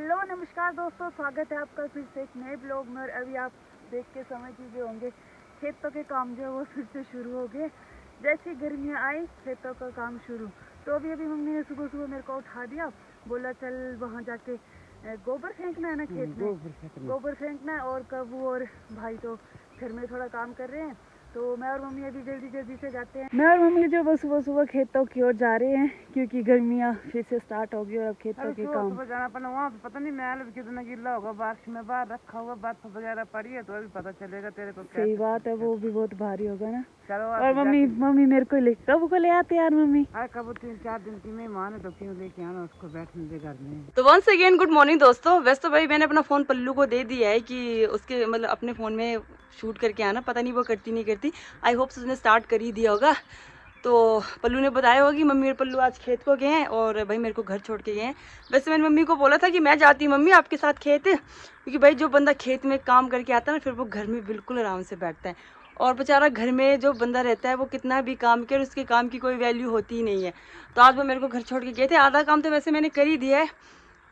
Hello नमस्कार दोस्तों, स्वागत है आपका फिर से एक नए ब्लॉग में। और अभी आप देख के समझ लीजिए होंगे खेतों के काम जो है वो फिर से शुरू हो गए। जैसी गर्मियाँ आई खेतों का काम शुरू। तो अभी मम्मी ने सुबह सुबह मेरे को उठा दिया, बोला चल वहाँ जाके गोबर फेंकना है ना खेत में, गोबर फेंकना है। और कबू और भाई तो घर में थोड़ा काम कर रहे हैं, तो मैं और मम्मी अभी जल्दी से जाते हैं। मैं और मम्मी जो वो सुबह सुबह खेतों की ओर जा रहे हैं क्योंकि गर्मियाँ फिर से स्टार्ट हो गई और अब खेतों के काम। सुबह जाना पड़ा वहाँ पे, पता नहीं मैल भी कितना गिल्ला होगा, बारिश में बाहर रखा हुआ, बर्फ वगैरह पड़ी है तो अभी पता चलेगा तेरे को। सही बात है, वो भी बहुत भारी होगा ना। चलो और मम्मी मेरे को कब को ले आते यार मम्मी। अरे कब 3-4 दिन की मेहमान है तो क्यों लेके आना उसको, बैठने दे घर में। तो वंस अगेन गुड मॉर्निंग दोस्तों। वैसे तो भाई मैंने अपना फ़ोन पल्लू को दे दिया है कि उसके मतलब अपने फ़ोन में शूट करके आना, पता नहीं वो करती नहीं करती। आई होप उसने स्टार्ट कर ही दिया होगा। तो पल्लू ने बताया होगा कि मम्मी और पल्लू आज खेत को गए हैं और भाई मेरे को घर छोड़ के गए हैं। वैसे मैंने मम्मी को बोला था कि मैं जाती हूँ मम्मी आपके साथ खेत, क्योंकि भाई जो बंदा खेत में काम करके आता है ना फिर वो घर में बिल्कुल आराम से बैठता है। और बेचारा घर में जो बंदा रहता है वो कितना भी काम करे उसके काम की कोई वैल्यू होती ही नहीं है। तो आज वो मेरे को घर छोड़ के गए थे। आधा काम तो वैसे मैंने कर ही दिया है।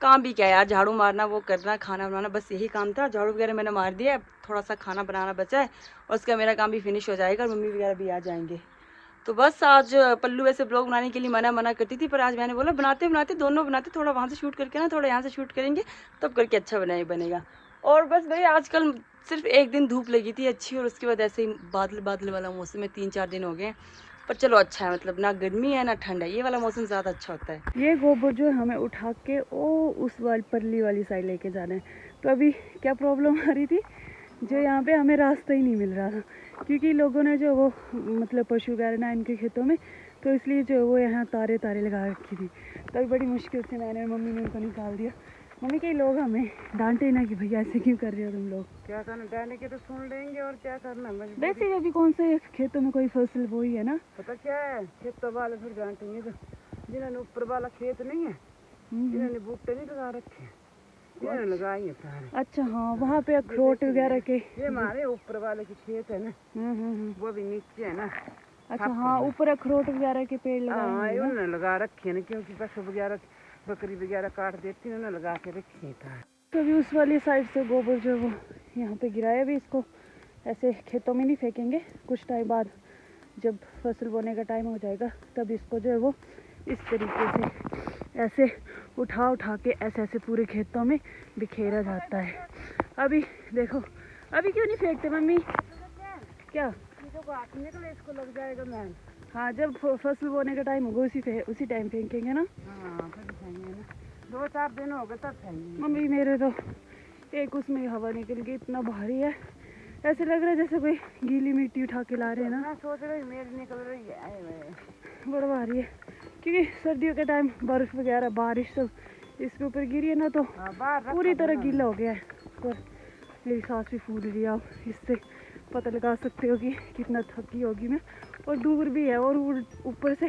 काम भी क्या है यार, झाड़ू मारना, वो करना, खाना बनाना, बस यही काम था। झाड़ू वगैरह मैंने मार दिया है, थोड़ा सा खाना बनाना बचा है और उसका मेरा काम भी फिनिश हो जाएगा और मम्मी वगैरह भी आ जाएंगे। तो बस आज पल्लू वैसे ब्लॉग बनाने के लिए मना करती थी, पर आज मैंने बोला बनाते बनाते दोनों बनाते, थोड़ा वहाँ से शूट करके ना थोड़ा यहाँ से शूट करेंगे तब करके अच्छा बनेगा। और बस भाई आजकल सिर्फ एक दिन धूप लगी थी अच्छी और उसके बाद ऐसे ही बादल बादल वाला मौसम है। 3-4 दिन हो गए, पर चलो अच्छा है, मतलब ना गर्मी है ना ठंड है, ये वाला मौसम ज़्यादा अच्छा होता है। ये गोबर जो हमें उठा के उस वाली परली वाली साइड लेके जाना है। तो अभी क्या प्रॉब्लम आ रही थी, जो यहाँ पे हमें रास्ता ही नहीं मिल रहा था क्योंकि लोगों ने जो वो मतलब पशु वगैरह ना इनके खेतों में, तो इसलिए जो वो यहाँ तारे लगा रखी थी। तो बड़ी मुश्किल से मैंने मम्मी ने उनको निकाल दिया। मम्मी कई लोग हमें डांटे ना कि भैया ऐसे क्यों कर रहे हो तुम लोग। क्या करना, डालने के तो सुन लेंगे और क्या करना। वैसे अभी कौन से खेतों में कोई फसल बोई है ना, पता क्या है, खेतों वाले फिर डांटेंगे तो जिन्होंने ऊपर वाला खेत नहीं है, जिन्होंने बूटे नहीं लगा रखे, जिन्होंने लगाई है सारे। अच्छा हाँ, वहाँ पे अखरोट वगैरह के, ये हमारे ऊपर वाले के खेत है ना, वो भी नीचे है ना। अच्छा हाँ, ऊपर अखरोट वगैरह के पेड़ लगाए हैं उन्होंने लगा रखे ना, क्योंकि पशु वगैरह बकरी वगैरह काट देती है, उन्होंने लगा के रखे था। तो अभी उस वाली साइड से गोबर जो वो यहाँ पे गिराया। अभी इसको ऐसे खेतों में नहीं फेंकेंगे, कुछ टाइम बाद जब फसल बोने का टाइम हो जाएगा तब इसको जो है वो इस तरीके से ऐसे उठा के ऐसे पूरे खेतों में बिखेरा जाता है। अभी देखो, अभी क्यों नहीं फेंकते मम्मी, क्या इसको लग जाएगा मैम। हाँ, जब फसल बोने का टाइम होगा उसी टाइम फेंकेंगे ना। हाँ फिर फेंकेंगे ना, 2-4 दिन हो गए तब फेंकेंगे। मम्मी मेरे तो एक उसमें हवा निकल गई, इतना भारी है, ऐसे लग रहा है जैसे कोई गीली मिट्टी उठा के ला रहे हैं ना। मैं सोच रही मेरी निकल रही है, बड़ा भारी है क्योंकि सर्दियों के टाइम बर्फ वगैरह बारिश सब इसके ऊपर गिरी है ना, तो पूरी तरह गीला हो गया है। और मेरी सांस भी फूल रही है, आप इससे पता लगा सकते हो कि कितना थकी होगी मैं। और दूर भी है और ऊपर से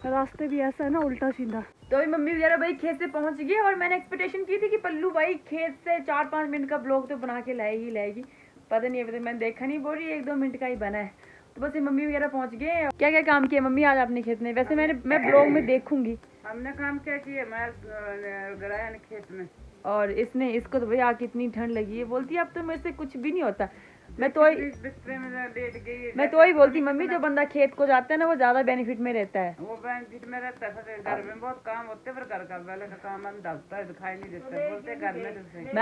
रास्ते भी ऐसा है ना उल्टा सीधा। तो अभी मम्मी वगैरह भाई खेत से पहुंच गई और मैंने एक्सपेक्टेशन की थी कि पल्लू भाई खेत से 4-5 मिनट का ब्लॉग तो बना के लाएगी। पता नहीं, अभी तो मैंने देखा नहीं, बोल रही 1-2 मिनट का ही बना है। तो बस ये मम्मी वगैरह पहुंच गए। क्या क्या काम किया मम्मी आज आपने खेत में? वैसे मैं ब्लॉग में देखूंगी। हमने काम क्या किया, मैं गराया ना खेत में। और इसको तो भाई आके इतनी ठंड लगी है, बोलती है अब तो मेरे से कुछ भी नहीं होता। मैं तो ही बोलती मम्मी जो बंदा खेत को जाता है ना वो ज्यादा बेनिफिट में रहता है। वो बेनिफिट में रहता है, घर में बहुत काम होते हैं, पर घर का पहले का काम हम डालता है, दिखाई नहीं देता, बोलते घर में।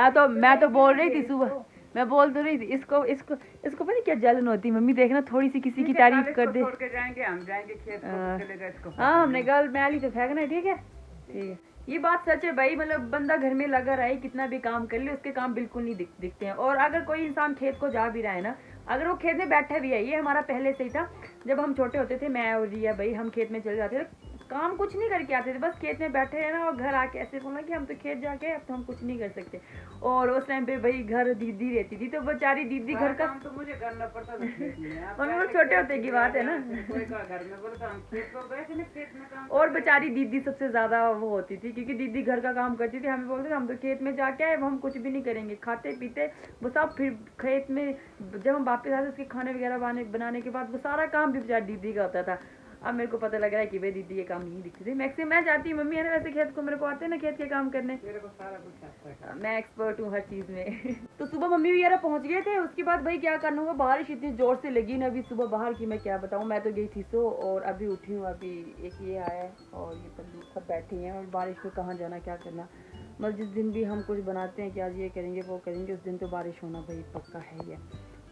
मैं तो बोल रही थी सुबह, मैं बोल तो रही थी इसको पता नहीं क्या जलन होती मम्मी, देखना थोड़ी सी किसी की तारीफ कर दे। छोड़ के जाएंगे, हम जाएंगे खेत को, चलेगा इसको। हाँ हमने कल मैली तो फेंकना है, ठीक है। ये बात सच है भाई, मतलब बंदा घर में लगा रहे कितना भी काम कर ले उसके काम बिल्कुल नहीं दिखते हैं। और अगर कोई इंसान खेत को जा भी रहा है ना, अगर वो खेत में बैठा भी है, ये हमारा पहले से ही था। जब हम छोटे होते थे मैं और रिया भाई, हम खेत में चले जाते थे, काम कुछ नहीं करके आते थे, बस खेत में बैठे रहना और घर आके ऐसे बोलना कि हम तो खेत जाके अब तो हम कुछ नहीं कर सकते। और उस टाइम पे भाई घर दीदी रहती थी, तो बेचारी दीदी घर का तो मुझे करना पड़ता था मम्मी वो छोटे होते की बात है ना। कोई का घर में बोलता हम खेत को गए थे ना, खेत में काम। और बेचारी दीदी सबसे ज्यादा वो होती थी क्योंकि दीदी घर का काम करती थी, हमें बोलते थे हम तो खेत में जाके आए, हम कुछ भी नहीं करेंगे, खाते पीते वो सब। फिर खेत में जब हम वापस आते उसके खाने वगैरह बनाने के बाद वो सारा काम भी बेचारी दीदी का होता था। अब मेरे को पता लग रहा है कि भाई दीदी ये काम नहीं दिखते थे। मैक्सिमम मैं जाती हूँ मम्मी है ना वैसे खेत को, मेरे को आते हैं ना खेत के काम करने, मेरे को सारा कुछ आता है। मैं एक्सपर्ट हूँ हर चीज़ में। तो सुबह मम्मी वगैरह पहुँच गए थे, उसके बाद भाई क्या करना होगा, बारिश इतनी ज़ोर से लगी ना अभी सुबह बाहर की, मैं क्या बताऊँ। मैं तो गई थी सो और अभी उठी हूँ, अभी एक ये आया है और ये पल्लू सब बैठी हैं और बारिश में कहाँ जाना क्या करना। मतलब जिस दिन भी हम कुछ बनाते हैं कि आज ये करेंगे वो करेंगे, उस दिन तो बारिश होना भाई पक्का है ये।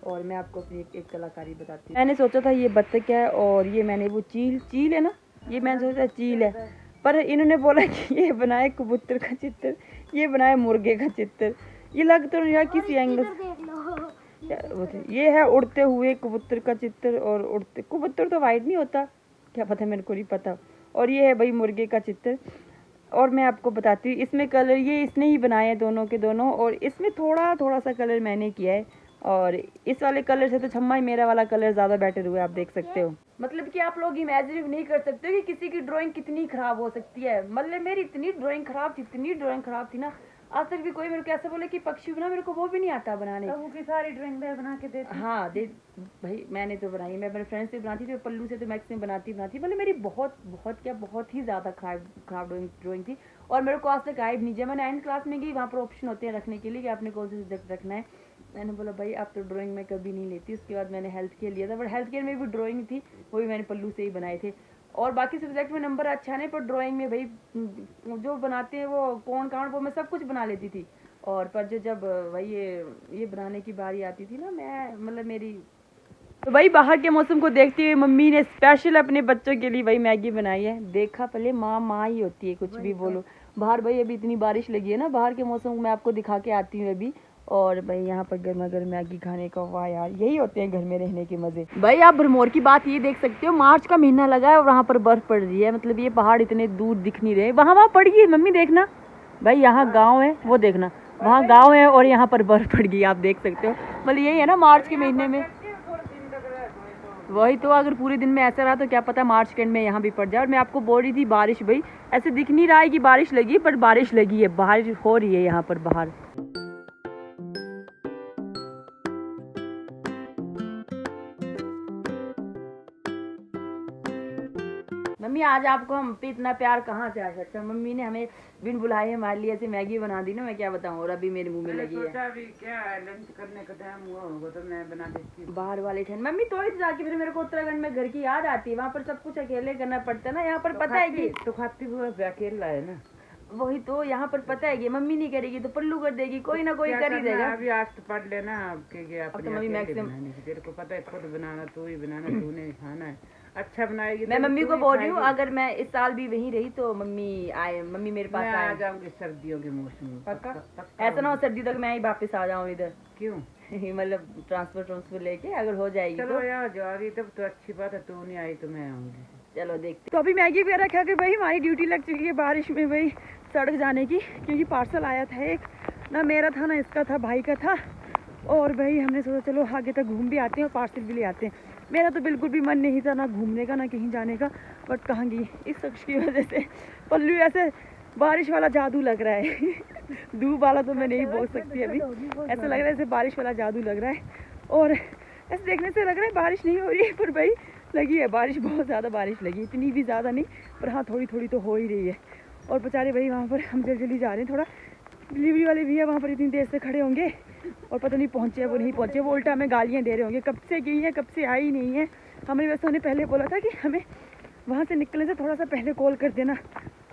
और मैं आपको अपनी एक कलाकारी बताती हूँ। मैंने सोचा था ये बत्तख है और ये मैंने वो चील है ना, ये मैंने सोचा चील है, पर इन्होंने बोला कि ये बनाए कबूतर का चित्र, ये बनाए मुर्गे का चित्र। ये लग तो नहीं रहा किसी एंगल से। ये है उड़ते हुए कबूतर का चित्र, और उड़ते कबूतर तो वाइट नहीं होता, क्या पता, मेरे को नहीं पता। और ये है भाई मुर्गे का चित्र। और मैं आपको बताती हूँ इसमें कलर ये इसने ही बनाए हैं दोनों के दोनों, और इसमें थोड़ा थोड़ा सा कलर मैंने किया है, और इस वाले कलर से तो छम्मा ही मेरा वाला कलर ज़्यादा बेटर हुआ है, आप देख सकते हो। मतलब कि आप लोग इमेजिन नहीं कर सकते हो कि किसी की ड्राइंग कितनी ख़राब हो सकती है। मतलब मेरी इतनी ड्राइंग ख़राब थी ना, आज तक भी कोई मेरे को ऐसा बोले कि पक्षी बना, मेरे को वो भी नहीं आता बनाने। वो की सारी ड्राइंग बना के देती। हाँ दे भाई, मैंने तो बनाई, मैं अपने फ्रेंड्स से बनाती थी, पल्लू से तो मैक्सिमम बनाती मतलब मेरी बहुत ही ज़्यादा खराब ड्राइंग थी। और मेरे को आज तक आए नहीं। जब मैं 9th क्लास में गई, वहाँ पर ऑप्शन होते हैं रखने के लिए कि आपने कौन सा सब्जेक्ट रखना है, मैंने बोला भाई आप तो ड्राइंग में कभी नहीं लेती। उसके बाद मैंने हेल्थ केयर लिया था, बट हेल्थ केयर में भी ड्राइंग थी, वो भी मैंने पल्लू से ही बनाए थे। और बाकी सब्जेक्ट में नंबर अच्छा नहीं, पर ड्राइंग में भाई जो बनाते हैं वो कौन काउंट वो मैं सब कुछ बना लेती थी। और पर जब भाई ये बनाने की बारी आती थी ना, मैं मतलब मेरी तो भाई बाहर के मौसम को देखते हुए मम्मी ने स्पेशल अपने बच्चों के लिए भाई मैगी बनाई है। देखा पहले माँ ही होती है, कुछ भी बोलो। बाहर भाई अभी इतनी बारिश लगी है ना, बाहर के मौसम को मैं आपको दिखा के आती हूँ अभी। और भाई यहाँ पर गर्मा गर्म मैगी खाने का, वाह यार, यही होते हैं घर में रहने के मजे। भाई आप भरमौर की बात ये देख सकते हो, मार्च का महीना लगा है और वहाँ पर बर्फ पड़ रही है। मतलब ये पहाड़ इतने दूर दिख नहीं रहे, वहाँ पड़ गई मम्मी, देखना भाई, यहाँ गाँव है, वो देखना वहाँ गाँव है और यहाँ पर बर्फ पड़ गई, आप देख सकते हो। मतलब यही है ना मार्च के महीने में, वही तो। अगर पूरे दिन में ऐसा रहा तो क्या पता मार्च के एंड में यहाँ भी पड़ जाए। और मैं आपको बोल रही थी बारिश, भाई ऐसे दिख नहीं रहा है कि बारिश लगी, पर बारिश लगी है, बारिश हो रही है यहाँ पर बाहर। मम्मी आज आपको हम पे इतना प्यार कहाँ से आ सकता है। मम्मी ने हमें बिन बुलाए हमारे लिए ऐसे मैगी बना दी ना, मैं क्या बताऊँ, और अभी मेरे मुंह में लगी है। अभी क्या लंच करने का टाइम हुआ होगा तो मैं बना देती हूँ। बाहर वाले ठंड मम्मी तो जाके फिर मेरे को उत्तराखंड में घर की याद आती है, वहाँ पर सब कुछ अकेले करना पड़ता है ना। यहाँ पर पता है कि तो खाती हुआ अकेला है ना, वही तो। यहाँ पर पता है कि मम्मी नहीं करेगी तो पल्लू कर देगी, कोई ना कोई कर ही देगा। अभी आज तो पढ़ लेना अब तो मम्मी मैक्सिमम, तेरे को पता है खुद बनाना, तू ही बनाना, तूने खाना है, अच्छा बनाएगी। मैं मम्मी को बोल रही हूँ अगर मैं इस साल भी वहीं रही तो मम्मी मेरे पास आ जाऊंगी सर्दियों के मौसम में। पक्का ऐसा ना हो सर्दी तक मैं ही वापस आ जाऊँ इधर। क्यों? मतलब ट्रांसफर लेके अगर हो जाएगी चलो तो यार जो आ रही तब तो अच्छी बात है, तू नहीं आई तो मैं आऊंगी। चलो देखते। तो अभी मैगी वगैरह खा के भाई हमारी ड्यूटी लग चुकी है बारिश में भाई सड़क जाने की, क्योंकि पार्सल आया था एक ना, मेरा था ना इसका था, भाई का था। और भाई हमने सोचा चलो आगे तक घूम भी आते हैं और पार्सल भी ले आते हैं। मेरा तो बिल्कुल भी मन नहीं था ना घूमने का ना कहीं जाने का, बट कहाँ गई इस शख्स की वजह से। पल्लू ऐसे बारिश वाला जादू लग रहा है धूप वाला तो मैं नहीं बोल सकती अभी, ऐसा लग रहा है जैसे बारिश वाला जादू लग रहा है। और ऐसे देखने से लग रहा है बारिश नहीं हो रही है, पर भाई लगी है बारिश, बहुत ज़्यादा बारिश लगी, इतनी भी ज़्यादा नहीं, पर हाँ थोड़ी थोड़ी तो हो ही रही है। और बेचारे भाई वहाँ पर हम जल्दी जा रहे हैं, थोड़ा डिलीवरी वाले भैया वहाँ पर इतनी देर से खड़े होंगे और पता नहीं पहुँचे वो नहीं पहुँचे, वो उल्टा हमें गालियाँ दे रहे होंगे, कब से गई है कब से आई नहीं है। हमें वैसे उन्हें पहले बोला था कि हमें वहाँ से निकलने से थोड़ा सा पहले कॉल कर देना,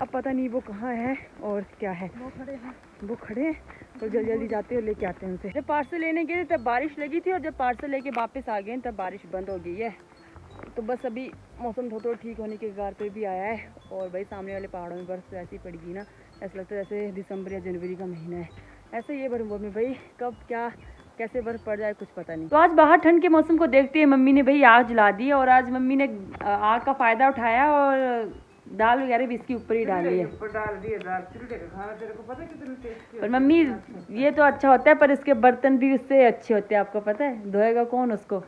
अब पता नहीं वो कहाँ है और क्या है। वो खड़े हैं तो जल्दी जल्दी जाते हैं और लेके आते हैं उनसे। जब पार्सल लेने गए तब बारिश लगी थी और जब पार्सल लेके वापस आ गए तब बारिश बंद हो गई है। तो बस अभी मौसम थोड़ा ठीक होने के कगार पे भी आया है। और भाई सामने वाले पहाड़ों में बर्फ़ ऐसी पड़ेगी ना, ऐसा लगता है जैसे दिसंबर या जनवरी का महीना है। ऐसे ये बर्फ़ में भाई कब क्या कैसे बर्फ़ पड़ जाए कुछ पता नहीं। तो आज बाहर ठंड के मौसम को देखते हुए मम्मी ने भाई आग जला दी और आज मम्मी ने आग का फ़ायदा उठाया और दाल वगैरह भी इसके ऊपर ही डाली है। पर मम्मी ये तो अच्छा होता है, पर इसके बर्तन भी उससे अच्छे होते हैं, आपको पता है। धोएगा कौन उसको?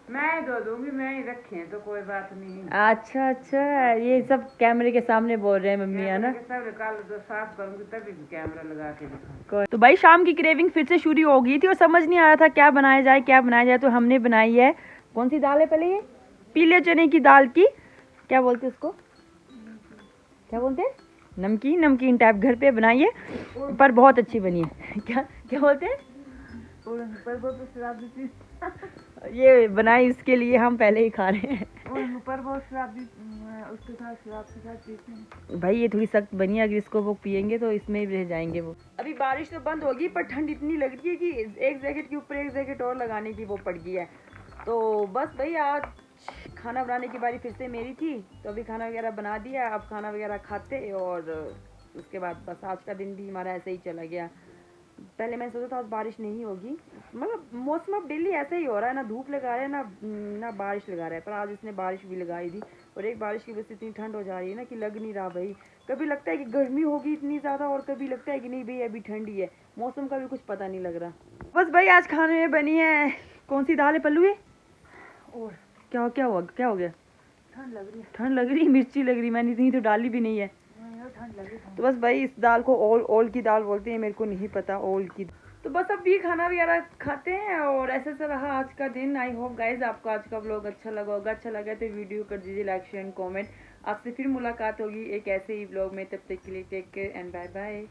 मैं धो दूंगी, मैं ही रखे हैं तो कोई बात नहीं। अच्छा अच्छा, ये सब कैमरे के सामने बोल रहे हैं मम्मी, है ना। सब निकाल दो, साफ करूंगी तभी कैमरा लगा के दिखाऊं। तो भाई शाम की क्रेविंग फिर से शुरू हो गई थी और समझ नहीं आ रहा था क्या बनाया जाए क्या बनाया जाए। तो हमने बनाई है, कौन सी दाल है पहले, ये पीले चने की दाल की क्या बोलते उसको, क्या बोलते हैं, नमकीन, नमकीन टाइप घर पे बनाइए, पर बहुत अच्छी बनी है। क्या क्या बोलते हैं, पर वो तो शराबी थी। ये बनाई इसके लिए, हम पहले ही खा रहे हैं। पर वो शराबी उसके साथ शराब के साथ पीते हैं। भाई ये थोड़ी सख्त बनी है, अगर इसको वो पियेंगे तो इसमें ही रह जाएंगे वो। अभी बारिश तो बंद होगी, पर ठंड इतनी लग रही है कि एक जैकेट के ऊपर एक जैकेट और लगाने की वो पड़ गई है। तो बस भाई आज खाना बनाने की बारी फिर से मेरी थी, तो अभी खाना वगैरह बना दिया, अब खाना वगैरह खाते और उसके बाद बस आज का दिन भी हमारा ऐसे ही चला गया। पहले मैंने सोचा था आज बारिश नहीं होगी, मतलब मौसम अब डेली ऐसा ही हो रहा है, ना धूप लगा रहा है ना बारिश लगा रहा है, पर आज इसने बारिश भी लगाई थी। और एक बारिश की वजह से इतनी ठंड हो जा रही है ना कि लग नहीं रहा भाई, कभी लगता है कि गर्मी होगी इतनी ज़्यादा और कभी लगता है कि नहीं भाई अभी ठंडी है, मौसम का भी कुछ पता नहीं लग रहा। बस भाई आज खाने में बनी है, कौन सी दाल है पल्लू ये, और क्या हुआ, क्या हो गया, ठंड लग रही है। ठंड लग रही, मिर्ची लग रही, मैंने इतनी तो डाली भी नहीं है। ठंड लग रही है। तो बस भाई इस दाल को ओल की दाल बोलते हैं, मेरे को नहीं पता ओल की। तो बस अब भी खाना वगैरह खाते हैं और ऐसा सा रहा आज का दिन। आई होप गाइज आपको आज का व्लॉग अच्छा लगा होगा, अच्छा लगा तो वीडियो कर दीजिए लाइक शेयर एंड कमेंट। आपसे फिर मुलाकात होगी एक ऐसे ही व्लॉग में, तब तक के लिए take care and bye bye.